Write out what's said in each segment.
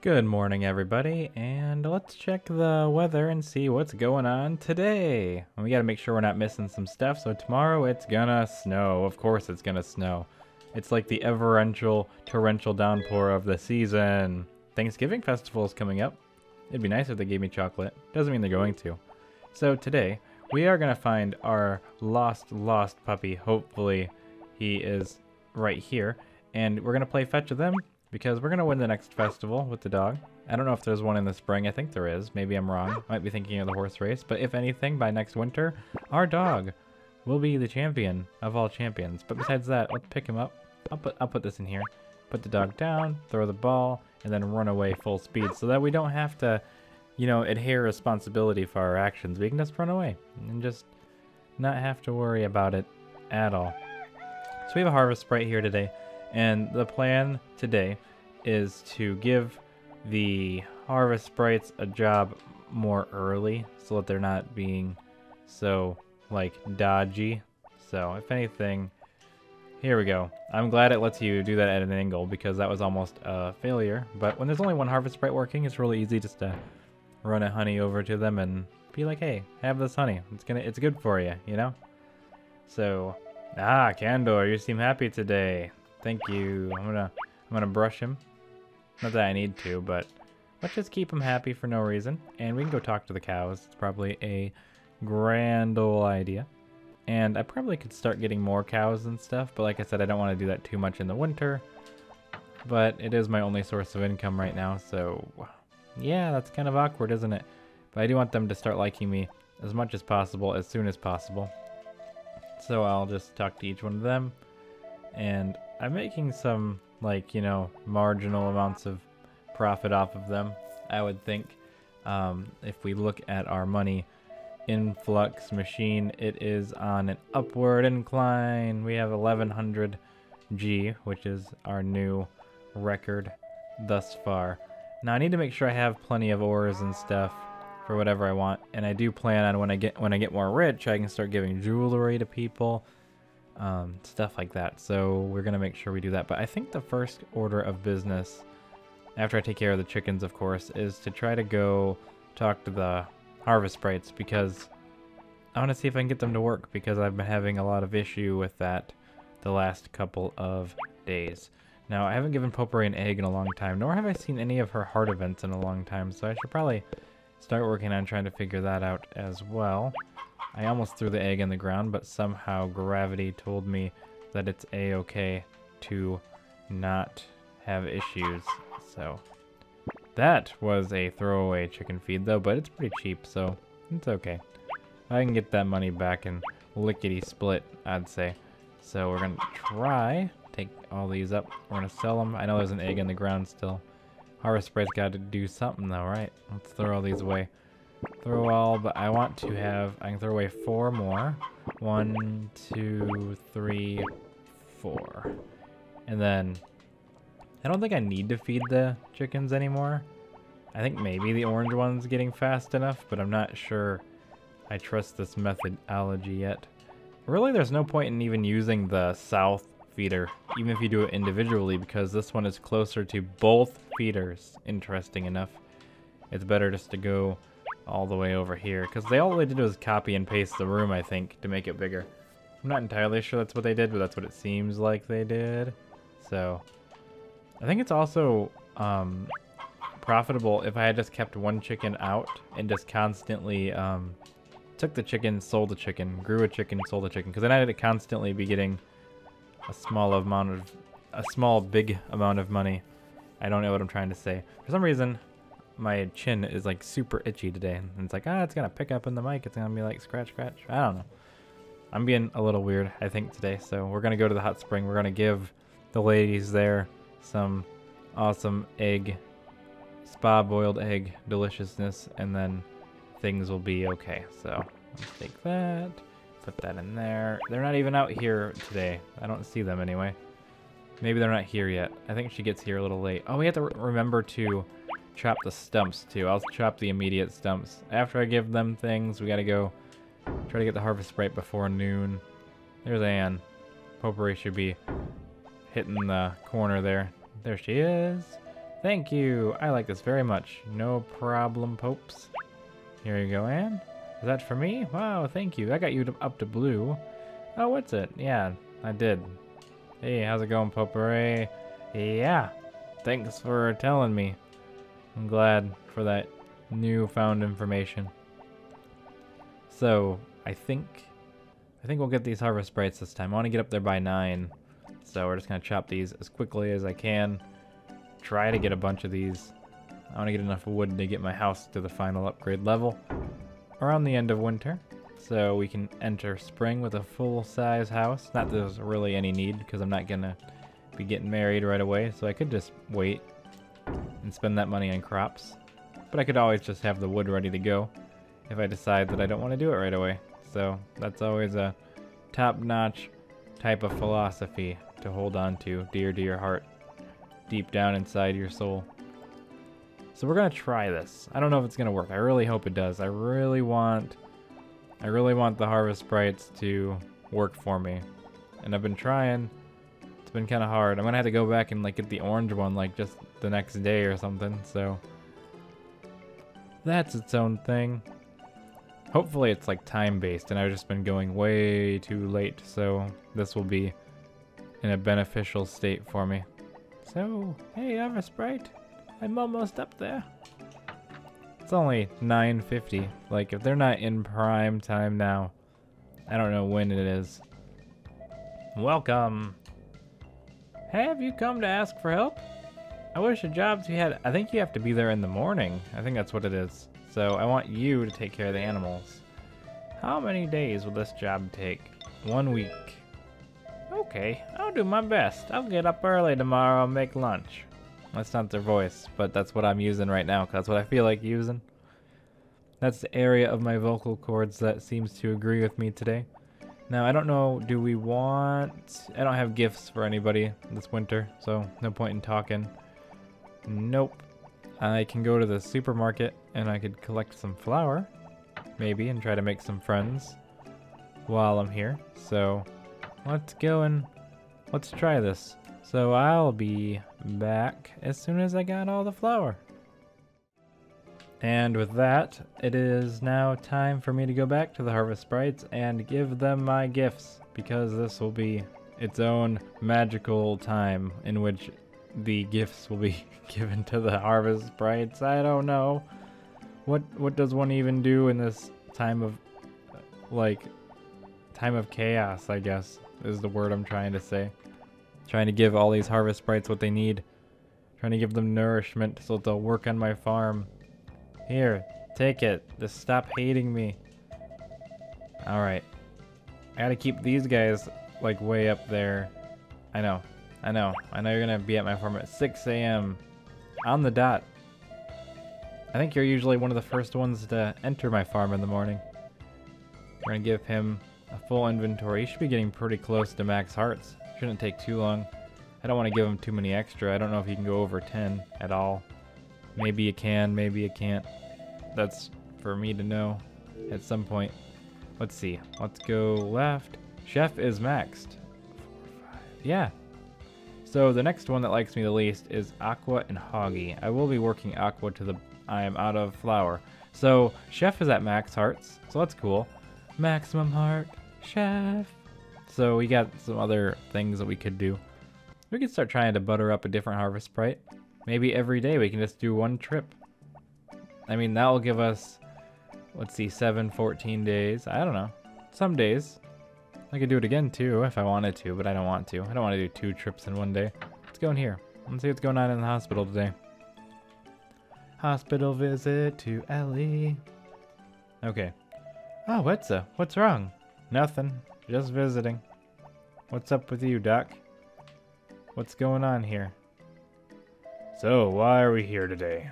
Good morning, everybody, and let's check the weather and see what's going on today. And we gotta make sure we're not missing some stuff, so tomorrow it's gonna snow. Of course it's gonna snow. It's like the everential torrential downpour of the season. Thanksgiving festival is coming up. It'd be nice if they gave me chocolate. Doesn't mean they're going to. So today, we are gonna find our lost puppy. Hopefully, he is right here. And we're gonna play fetch with him, because we're going to win the next festival with the dog. I don't know if there's one in the spring. I think there is. Maybe I'm wrong. Might be thinking of the horse race. But if anything, by next winter, our dog will be the champion of all champions. But besides that, let's pick him up. I'll put this in here. Put the dog down, throw the ball, and then run away full speed so that we don't have to, adhere responsibility for our actions. We can just run away and just not have to worry about it at all. So we have a harvest sprite here today. And the plan today is to give the harvest sprites a job more early so that they're not being so, dodgy. So, if anything, here we go. I'm glad it lets you do that at an angle because that was almost a failure. But when there's only one harvest sprite working, it's really easy just to run a honey over to them and be like, hey, have this honey. It's good for you, you know? So, Candor, you seem happy today. Thank you. I'm gonna brush him. Not that I need to, but let's just keep him happy for no reason. And we can go talk to the cows. It's probably a grand ol' idea. And I probably could start getting more cows and stuff, but like I said, I don't want to do that too much in the winter. But it is my only source of income right now, so yeah, that's kind of awkward, isn't it? But I do want them to start liking me as much as possible, as soon as possible. So I'll just talk to each one of them. And I'm making some, marginal amounts of profit off of them, I would think. If we look at our money influx machine, it is on an upward incline. We have 1100 G, which is our new record thus far. Now I need to make sure I have plenty of ores and stuff for whatever I want. And I do plan on when I get more rich, I can start giving jewelry to people. Stuff like that. So we're gonna make sure we do that. But I think the first order of business, after I take care of the chickens, of course, is to try to go talk to the harvest sprites because I want to see if I can get them to work because I've been having a lot of issue with that the last couple of days. Now, I haven't given Potpourri an egg in a long time, nor have I seen any of her heart events in a long time, so I should probably start working on trying to figure that out as well. I almost threw the egg in the ground, but somehow gravity told me that it's a-okay to not have issues. So that was a throwaway chicken feed though, but it's pretty cheap, so it's okay. I can get that money back in lickety split, I'd say. So we're gonna take all these up. We're gonna sell them. I know there's an egg in the ground still. Harvest sprite's got to do something though, right? Let's throw all these away. Throw all, but I want to have, I can throw away 4 more. 1, 2, 3, 4. And then, I don't think I need to feed the chickens anymore. I think maybe the orange one's getting fast enough, but I'm not sure I trust this methodology yet. Really, there's no point in even using the south feeder, even if you do it individually, because this one is closer to both feeders, interesting enough. It's better just to go all the way over here, because all they did was copy and paste the room, I think, to make it bigger. I'm not entirely sure that's what they did, but that's what it seems like they did. So, I think it's also profitable if I had just kept one chicken out and just constantly took the chicken, sold the chicken, grew a chicken, sold the chicken, because then I'd constantly be getting a small big amount of money. I don't know what I'm trying to say. For some reason, my chin is like super itchy today, and it's like, it's gonna pick up in the mic, it's gonna be like scratch. I don't know. I'm being a little weird, I think, today. So we're gonna go to the hot spring. We're gonna give the ladies there some awesome spa boiled egg deliciousness, and then things will be okay. So let's take that, put that in there. They're not even out here today. I don't see them anyway. Maybe they're not here yet. I think she gets here a little late. Oh, we have to remember to chop the stumps too. I'll chop the immediate stumps. After I give them things, we gotta go try to get the harvest sprite before noon. There's Anne. Potpourri should be hitting the corner there. There she is. Thank you. I like this very much. No problem, Popes. Here you go, Anne. Is that for me? Wow, thank you. I got you up to blue. Oh, what's it? Yeah, I did. Hey, how's it going, Potpourri? Yeah. Thanks for telling me. I'm glad for that newfound information. So, I think we'll get these harvest sprites this time. I want to get up there by 9. So we're just going to chop these as quickly as I can. Try to get a bunch of these. I want to get enough wood to get my house to the final upgrade level around the end of winter. So we can enter spring with a full-size house. Not that there's really any need because I'm not going to be getting married right away. So I could just wait and spend that money on crops. But I could always just have the wood ready to go if I decide that I don't want to do it right away. So that's always a top-notch type of philosophy to hold on to, dear to your heart, deep down inside your soul. So we're gonna try this. I don't know if it's gonna work. I really hope it does. I really want the harvest sprites to work for me, and I've been trying. It's been kind of hard. I'm gonna have to go back and like get the orange one like just the next day or something. So that's its own thing. Hopefully it's like time-based, and I've just been going way too late, so this will be in a beneficial state for me. So, hey, Harvest Sprite, I'm almost up there. It's only 9:50. Like, if they're not in prime time now, I don't know when it is. Welcome. Have you come to ask for help? I wish the jobs you had. I think you have to be there in the morning. I think that's what it is. So I want you to take care of the animals. How many days will this job take? 1 week. Okay, I'll do my best. I'll get up early tomorrow and make lunch. That's not their voice, but that's what I'm using right now, 'cause that's what I feel like using. That's the area of my vocal cords that seems to agree with me today. Now, I don't know, do we want... I don't have gifts for anybody this winter, so no point in talking. Nope. I can go to the supermarket and I could collect some flour, maybe, and try to make some friends while I'm here. So let's go and let's try this. So I'll be back as soon as I got all the flour. And with that, it is now time for me to go back to the Harvest Sprites and give them my gifts, because this will be its own magical time in which the gifts will be given to the Harvest Sprites. I don't know. What does one even do in this time of, like, time of chaos, I guess, is the word I'm trying to say. Trying to give all these Harvest Sprites what they need. Trying to give them nourishment so they'll work on my farm. Here, take it. Just stop hating me. Alright. I gotta keep these guys, like, way up there. I know you're gonna be at my farm at 6 a.m. on the dot. I think you're usually one of the first ones to enter my farm in the morning. We're gonna give him a full inventory. He should be getting pretty close to max hearts. Shouldn't take too long. I don't want to give him too many extra. I don't know if he can go over 10 at all. Maybe you can, maybe you can't. That's for me to know at some point. Let's see. Let's go left. Chef is maxed. 4, 5. Yeah. So the next one that likes me the least is Aqua and Hoggy. I will be working Aqua to the... I am out of flour. So Chef is at max hearts, so that's cool. Maximum heart, Chef. So we got some other things that we could do. We could start trying to butter up a different Harvest Sprite. Maybe every day we can just do one trip. I mean, that will give us, let's see, 7, 14 days. I don't know. Some days. I could do it again too if I wanted to, but I don't want to. I don't want to do 2 trips in one day. Let's go in here. Let's see what's going on in the hospital today. Hospital visit to Ellie. Okay. Oh, Etsa, what's wrong? Nothing. Just visiting. What's up with you, Doc? What's going on here? So, why are we here today?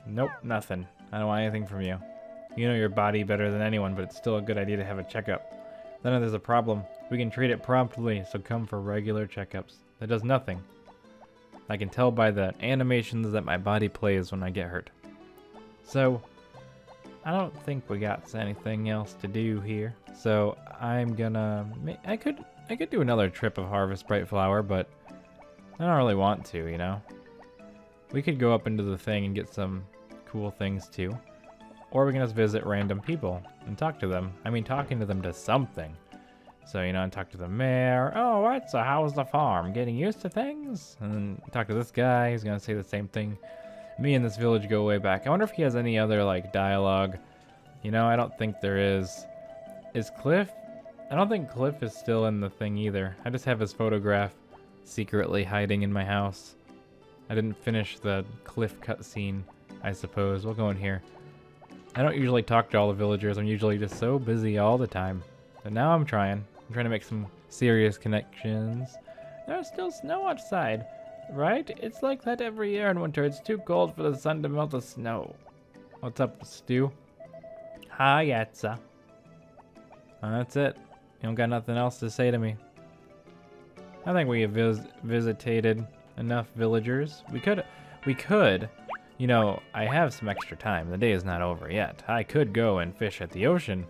Nope, nothing. I don't want anything from you. You know your body better than anyone, but it's still a good idea to have a checkup. Then if there's a problem, we can treat it promptly, so come for regular checkups. That does nothing. I can tell by the animations that my body plays when I get hurt. So, I don't think we got anything else to do here. So, I'm gonna... I could do another trip of Harvest Bright Flower, but I don't really want to, you know? We could go up into the thing and get some cool things too. Or we can just visit random people and talk to them. I mean, talking to them to something. So, you know, and talk to the mayor. Oh, what? So how's the farm? Getting used to things? And then talk to this guy. He's going to say the same thing. Me and this village go way back. I wonder if he has any other, like, dialogue. You know, I don't think there is. Is Cliff? I don't think Cliff is still in the thing either. I just have his photograph secretly hiding in my house. I didn't finish the Cliff cutscene, I suppose. We'll go in here. I don't usually talk to all the villagers. I'm usually just so busy all the time. But now I'm trying. I'm trying to make some serious connections. There's still snow outside, right? It's like that every year in winter. It's too cold for the sun to melt the snow. What's up, Stu? Hi, Etsa. That's it. You don't got nothing else to say to me. I think we have visited enough villagers. We could, you know, I have some extra time. The day is not over yet. I could go and fish at the ocean,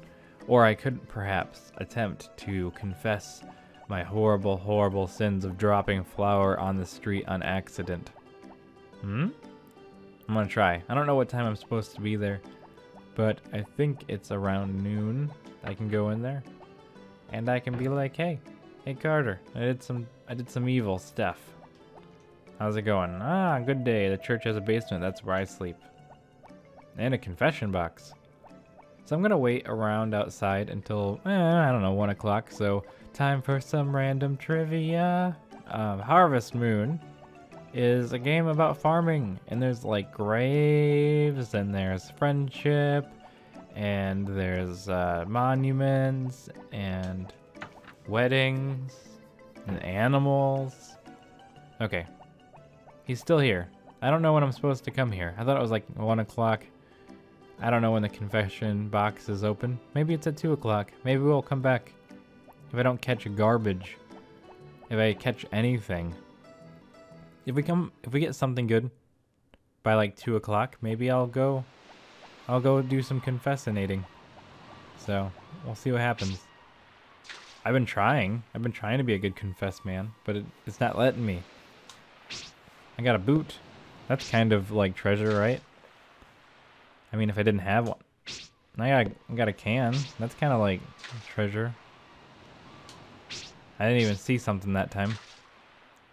or I could perhaps attempt to confess my horrible, horrible sins of dropping flour on the street on accident. I'm gonna try. I don't know what time I'm supposed to be there, but I think it's around noon. I can go in there, and I can be like, hey Carter, I did some evil stuff. How's it going? Ah, good day. The church has a basement. That's where I sleep. And a confession box. So I'm gonna wait around outside until, I don't know, 1 o'clock. So time for some random trivia. Harvest Moon is a game about farming, and there's like graves, and there's friendship, and there's monuments, and weddings, and animals. Okay. He's still here. I don't know when I'm supposed to come here. I thought it was like 1 o'clock. I don't know when the confession box is open. Maybe it's at 2 o'clock. Maybe we'll come back. If I don't catch garbage. If I catch anything. If we get something good by like 2 o'clock, maybe I'll go do some confessinating. So we'll see what happens. I've been trying to be a good confess man, but it's not letting me. I got a boot. That's kind of like treasure, right? I mean, if I didn't have one. I got a can. That's kind of like treasure. I didn't even see something that time.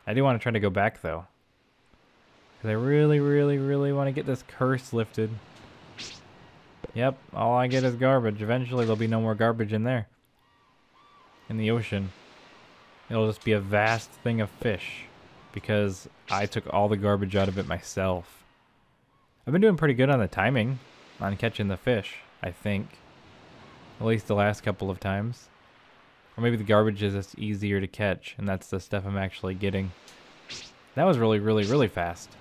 I do want to try to go back, though. Because I really, really, really want to get this curse lifted. Yep, all I get is garbage. Eventually, there'll be no more garbage in there. In the ocean. It'll just be a vast thing of fish. Because I took all the garbage out of it myself. I've been doing pretty good on the timing on catching the fish, I think. At least the last couple of times. Or maybe the garbage is just easier to catch, and that's the stuff I'm actually getting. That was really, really, really fast.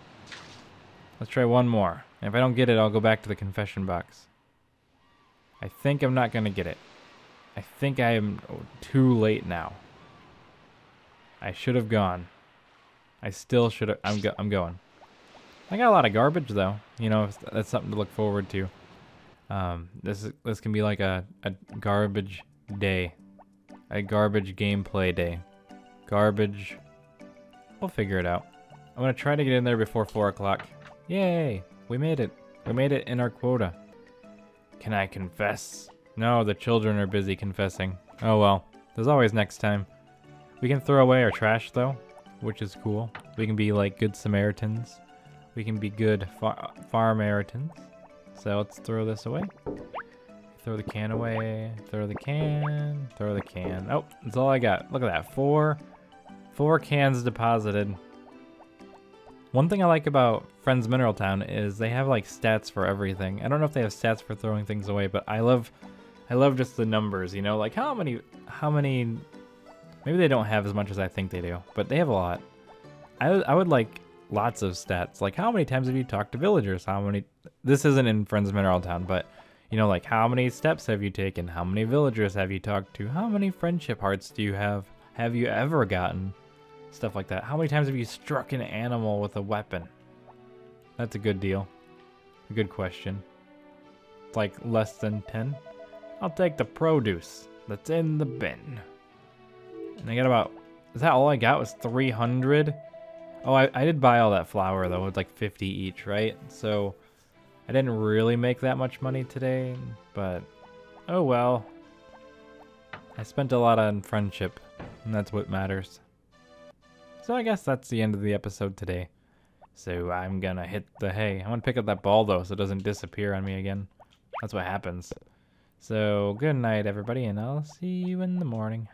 Let's try one more. And if I don't get it, I'll go back to the confession box. I think I'm not going to get it. I think I am too late now. I should have gone. I still should have. I'm going. I got a lot of garbage though. You know, that's something to look forward to. This can be like a garbage day, a garbage gameplay day. Garbage. We'll figure it out. I'm gonna try to get in there before 4 o'clock. Yay! We made it. We made it in our quota. Can I confess? No, the children are busy confessing. Oh well. There's always next time. We can throw away our trash though, which is cool. We can be like good Samaritans. We can be good Farmaritans. So let's throw this away. Throw the can away. Throw the can. Throw the can. Oh, that's all I got. Look at that. Four cans deposited. One thing I like about Friends Mineral Town is they have like stats for everything. I don't know if they have stats for throwing things away, but I love just the numbers, you know, like how many, maybe they don't have as much as I think they do, but they have a lot. I would like lots of stats, like how many times have you talked to villagers? This isn't in Friends Mineral Town, but you know, like how many steps have you taken? How many villagers have you talked to? How many friendship hearts do you have? Have you ever gotten? Stuff like that. How many times have you struck an animal with a weapon? That's a good deal. A good question. It's like less than 10. I'll take the produce that's in the bin. And I got about, is that all I got was 300? Oh, I did buy all that flour, though. It's like 50 each, right? So I didn't really make that much money today, but oh well. I spent a lot on friendship, and that's what matters. So I guess that's the end of the episode today. So I'm gonna hit the hay. I want to pick up that ball, though, so it doesn't disappear on me again. That's what happens. So good night, everybody, and I'll see you in the morning.